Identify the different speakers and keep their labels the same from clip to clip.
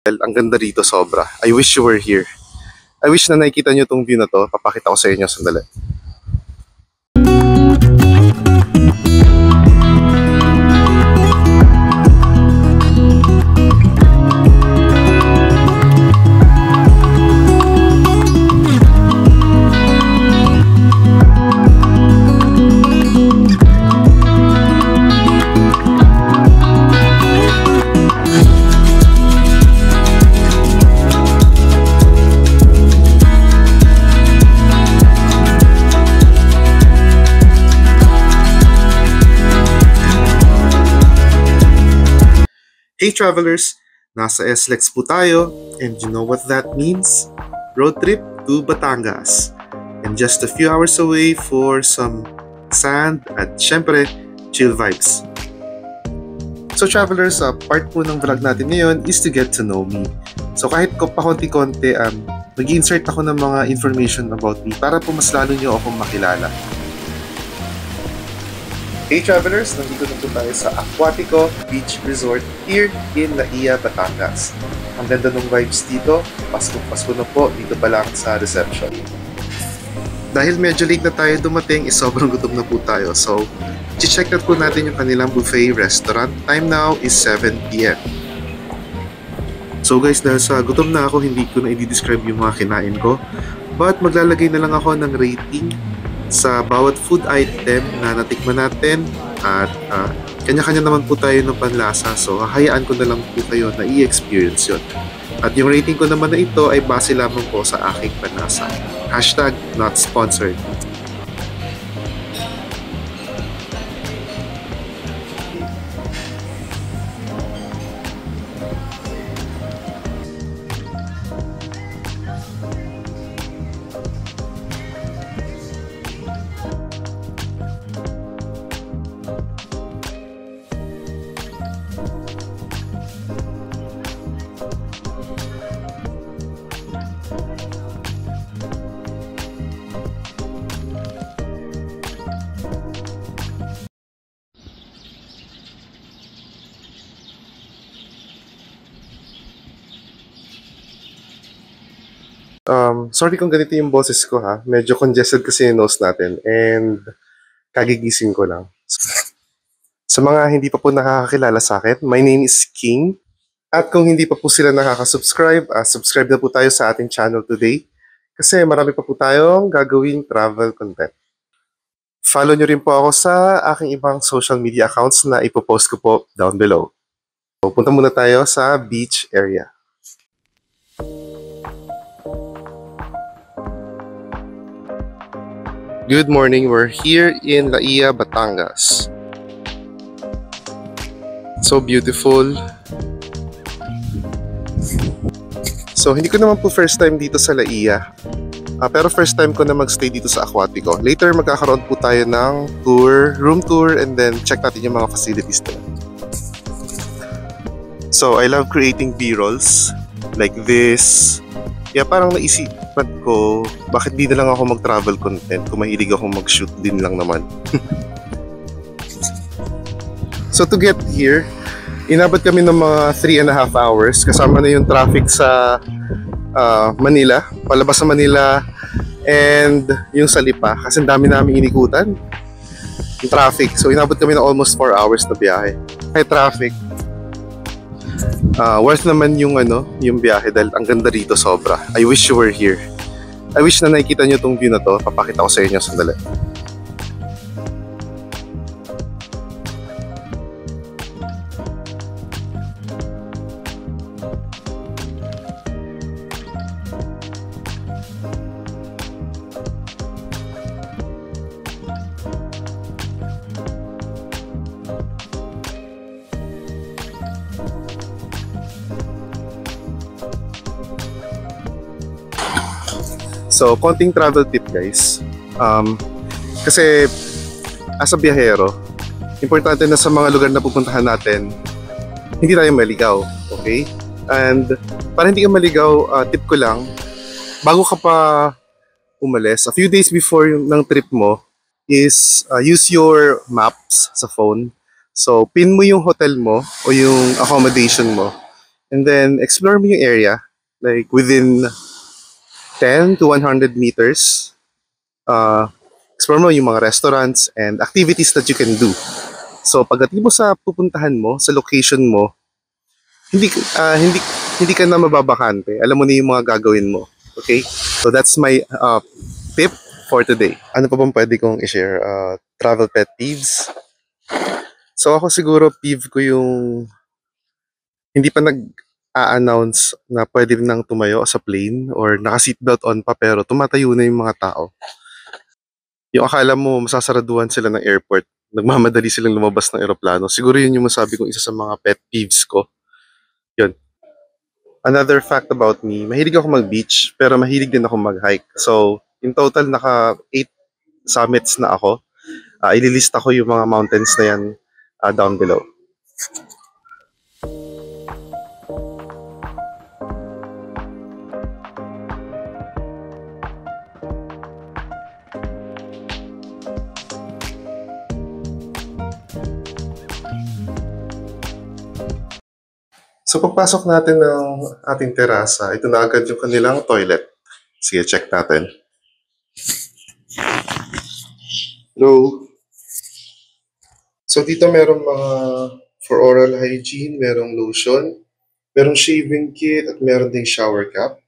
Speaker 1: Ang ganda rito sobra. I wish you were here. I wish na nakikita nyo tong view na to. Papakita ko sa inyo sandali. Hey travelers! Nasa SLEX po tayo, and you know what that means? Road trip to Batangas. And just a few hours away for some sand at syempre, chill vibes. So travelers, part po ng vlog natin ngayon is to get to know me. So kahit ko pa konti-konti, mag-insert ako ng mga information about me para po mas lalo nyo akong makilala. Hey travelers, nandito na po tayo sa Aquatico Beach Resort here in Laia, Batangas. Ang ganda ng vibes dito, Pasko na po dito pa lang sa reception. Dahil medyo late na tayo dumating, sobrang gutom na po tayo. So, check out po natin yung kanilang buffet restaurant. Time now is 7 p.m. So guys, dahil sa gutom na ako, hindi ko na i-describe yung mga kinain ko. But maglalagay na lang ako ng rating sa bawat food item na natikman natin at kanya-kanya naman po tayo ng panlasa, so hahayaan ko na lang po kayo na i-experience yun. At yung rating ko naman na ito ay base lamang po sa aking panlasa. Hashtag not sponsored. Sorry kung ganito yung boses ko ha. Medyo congested kasi yung nose natin and kagigising ko lang. Sa mga hindi pa po nakakakilala sa akin, my name is King. At kung hindi pa po sila nakaka-subscribe, subscribe na po tayo sa ating channel today. Kasi marami pa po tayong gagawing travel content. Follow nyo rin po ako sa aking ibang social media accounts na ipopost ko po down below. So, punta muna tayo sa beach area. Good morning, we're here in Laia, Batangas. So beautiful. So hindi ko naman po first time dito sa Laia. Pero first time ko na magstay dito sa Aquatico. Later magkakaroon po tayo ng tour, room tour, and then check natin yung mga facilities nila. So I love creating B-rolls like this. Yeah, parang naisipan ko, bakit di na lang ako mag-travel content kung mahilig akong mag-shoot din lang naman. So to get here, inabot kami ng mga 3.5 hours kasama na yung traffic sa Manila, palabas sa Manila, and yung sa Lipa kasi dami namin inikutan yung traffic. So inabot kami ng almost 4 hours na biyahe. May traffic. Worth naman yung yung biyahe dahil ang ganda rito sobra. I wish you were here. I wish na nakikita nyo tong view na to. Papakita ko sa inyo sandali. So, konting travel tip guys. Kasi as a biyahero, importante na sa mga lugar na pupuntahan natin, hindi tayo maligaw, okay? And para hindi ka maligaw, tip ko lang, bago ka pa umalis, a few days before ng trip mo, is use your maps sa phone. So, pin mo yung hotel mo o yung accommodation mo And then, explore mo yung area, like within 10 to 100 meters. Explore mo yung mga restaurants and activities that you can do. So, pagdating mo sa pupuntahan mo, sa location mo, hindi ka na mababakante. Alam mo na yung mga gagawin mo. Okay? So, that's my tip for today. Ano pa bang pwede kong i-share? Travel pet peeves. So, ako siguro peeve ko yung hindi pa nag-a-announce na pwede nang tumayo sa plane or naka-seatbelt on pa pero tumatayo na yung mga tao. Yung akala mo masasaraduhan sila ng airport, nagmamadali silang lumabas ng eroplano. Siguro yun yung masabi kong isa sa mga pet peeves ko. Yun. Another fact about me, mahilig ako mag-beach pero mahilig din ako mag-hike. So, in total naka 8 summits na ako. Ililista ko yung mga mountains na yan down below. So pagpasok natin ng ating terasa, ito na agad yung kanilang toilet. Sige, check natin. Hello. So dito merong mga for oral hygiene, merong lotion, merong shaving kit, at meron ding shower cap.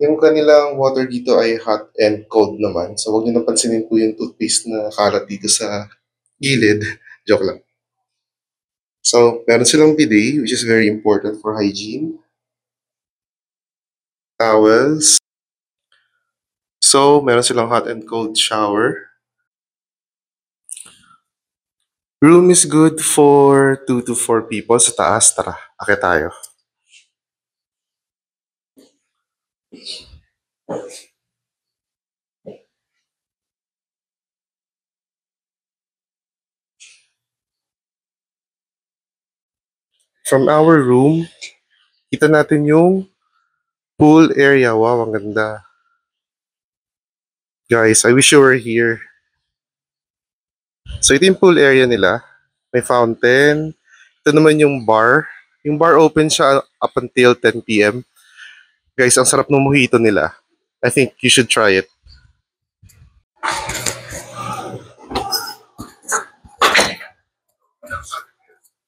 Speaker 1: Yung kanilang water dito ay hot and cold naman. So huwag niyo napansinin po yung toothpaste na kalat dito sa gilid. Joke lang. So, meron silang bidet, which is very important for hygiene. Towels. So, meron silang hot and cold shower. Room is good for 2 to 4 people sa taas. Tara, akit tayo. From our room, kita natin yung pool area. Wow, ang ganda. Guys, I wish you were here. So, ito yung pool area nila. May fountain. Ito naman yung bar. Yung bar open siya up until 10 p.m. Guys, ang sarap ng mojito nila. I think you should try it.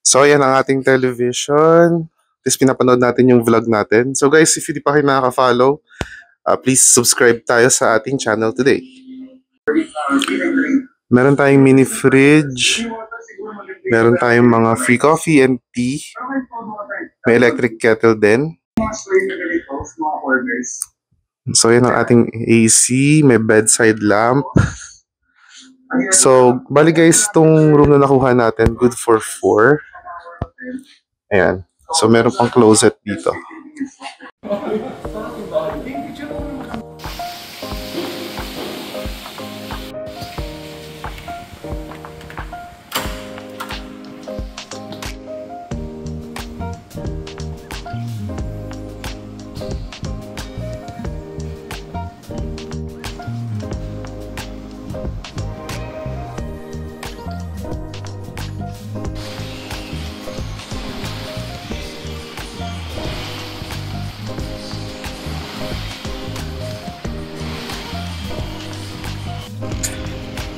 Speaker 1: So, ayan ang ating television. Tapos pinapanood natin yung vlog natin. So guys, if hindi pa kayo nakaka-follow, please subscribe tayo sa ating channel today. Meron tayong mini fridge. Meron tayong mga free coffee and tea. May electric kettle din. So yan ang ating AC. May bedside lamp. So, bali guys, itong room na nakuha natin, good for 4. Ayan. So, meron pang closet dito.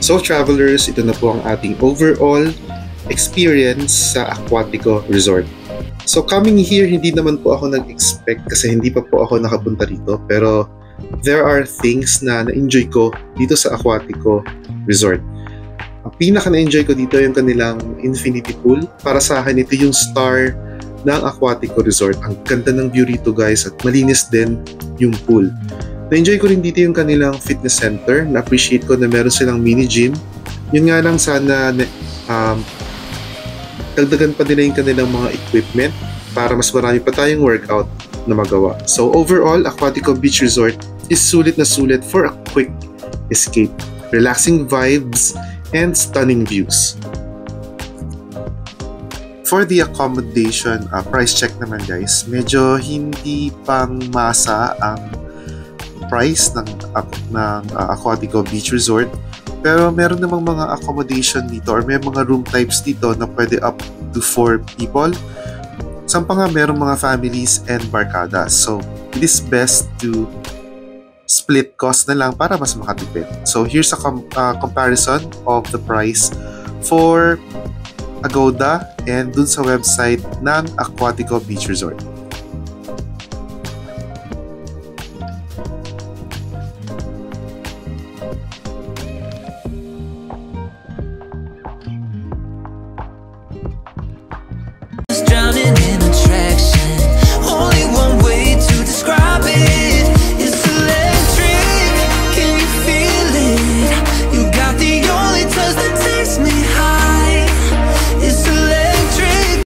Speaker 1: So travelers, ito na po ang ating overall experience sa Aquatico Resort. So coming here, hindi naman po ako nag-expect kasi hindi pa po ako nakapunta rito. Pero there are things na na-enjoy ko dito sa Aquatico Resort. Ang pinaka na-enjoy ko dito yung kanilang infinity pool. Para sa akin, ito yung star ng Aquatico Resort. Ang ganda ng view rito guys at malinis din yung pool. Na-enjoy ko rin dito yung kanilang fitness center. Na-appreciate ko na meron silang mini gym. Yun nga lang sana dagdagan pa nila yung kanilang mga equipment para mas marami pa tayong workout na magawa. So overall, Aquatico Beach Resort is sulit na sulit for a quick escape. Relaxing vibes and stunning views. For the accommodation, price check naman guys, medyo hindi pang masa ang price ng Aquatico Beach Resort, pero meron namang mga accommodation dito or may mga room types dito na pwede up to 4 people. Saan pa nga merong mga families and barkadas. So, it is best to split cost na lang para mas makatipid. So, here's a comparison of the price for Agoda and dun sa website ng Aquatico Beach Resort.